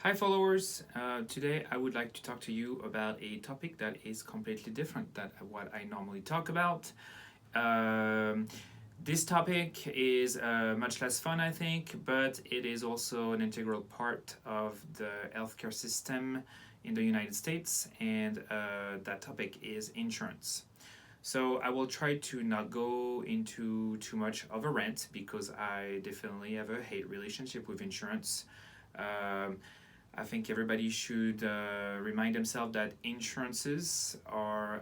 Hi, followers. Today I would like to talk to you about a topic that is completely different than what I normally talk about. Um, this topic is much less fun, I think, but it is also an integral part of the healthcare system in the United States, and that topic is insurance. So I will try to not go into too much of a rant because I definitely have a hate relationship with insurance. Um, I think everybody should remind themselves that insurances are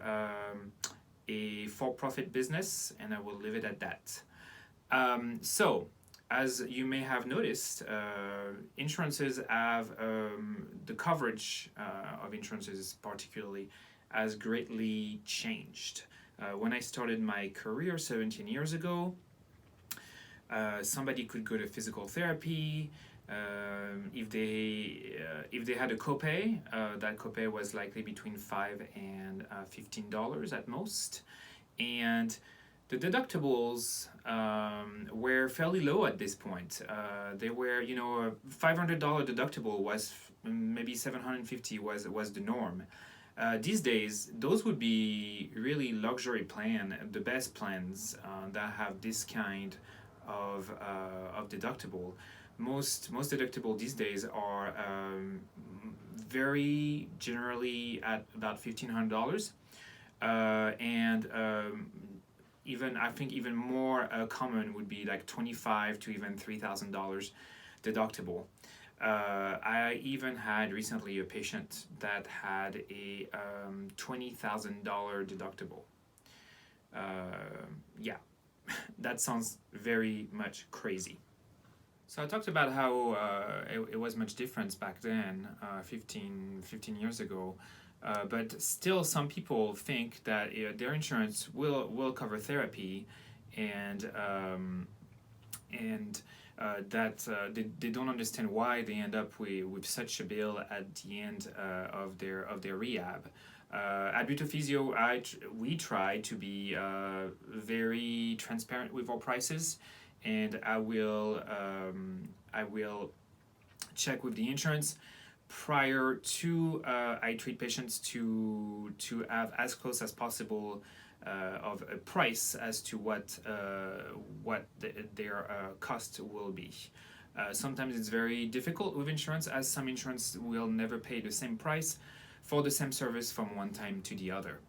a for profit business, and I will leave it at that. So, as you may have noticed, insurances have the coverage of insurances, particularly, has greatly changed. When I started my career 17 years ago, somebody could go to physical therapy. If they had a copay, that copay was likely between $5 and $15 at most, and the deductibles were fairly low at this point. They were, a $500 deductible was maybe 750 was the norm. These days, those would be really luxury the best plans that have this kind of deductible. Most deductible these days are very generally at about $1,500, and even I think even more common would be like 25 to even $3,000 deductible. I even had recently a patient that had a $20,000 deductible. Yeah, that sounds very much crazy. So I talked about how it was much different back then, 15 years ago. But still, some people think that their insurance will cover therapy, and that they don't understand why they end up with such a bill at the end of their rehab. At Butheau Physio, we try to be very transparent with our prices, and I will check with the insurance prior to I treat patients to have as close as possible of a price as to what their cost will be. Sometimes it's very difficult with insurance, as some insurance will never pay the same price for the same service from one time to the other.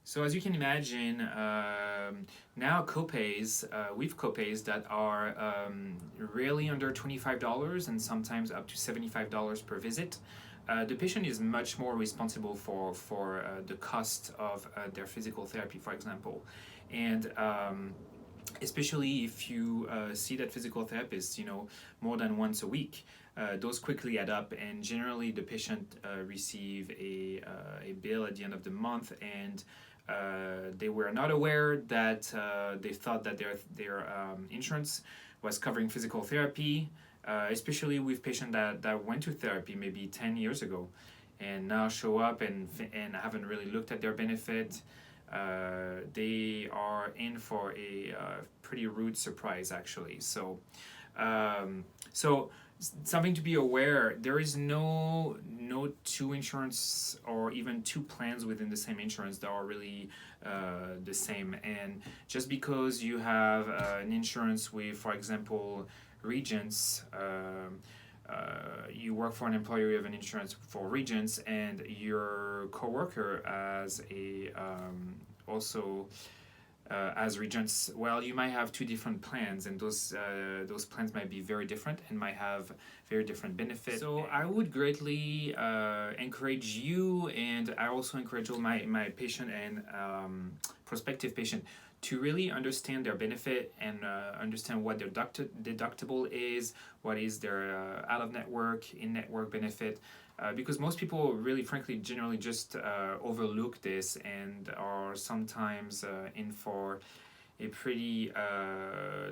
So as you can imagine, now copays, with copays that are really under $25 and sometimes up to $75 per visit, the patient is much more responsible for the cost of their physical therapy, for example. And especially if you see that physical therapist, more than once a week, those quickly add up, and generally the patient receive a bill at the end of the month, and they were not aware that they thought that their insurance was covering physical therapy, especially with patients that went to therapy maybe 10 years ago and now show up and haven't really looked at their benefit. They are in for a pretty rude surprise, actually. So something to be aware: there is no two insurance or even two plans within the same insurance that are really the same. And just because you have an insurance with, for example, Regents. You work for an employer, you have an insurance for Regents, and your coworker has a also as Regents. Well, you might have two different plans, and those plans might be very different and might have very different benefits. So I would greatly encourage you, and I also encourage all my patient and prospective patient to really understand their benefit and understand what their deductible is, what is their out-of-network, in-network benefit, because most people really, frankly, generally just overlook this and are sometimes in for a pretty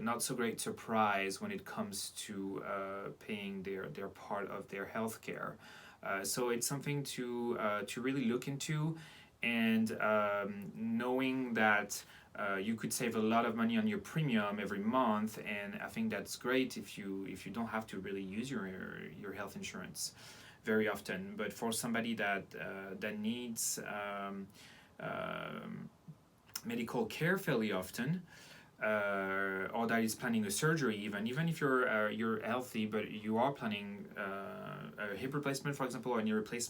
not so great surprise when it comes to paying their part of their health care. So it's something to really look into, and knowing that you could save a lot of money on your premium every month, and I think that's great if you don't have to really use your health insurance very often. But for somebody that needs medical care fairly often, or that is planning a surgery, even if you're healthy but you are planning a hip replacement, for example, or a knee replacement,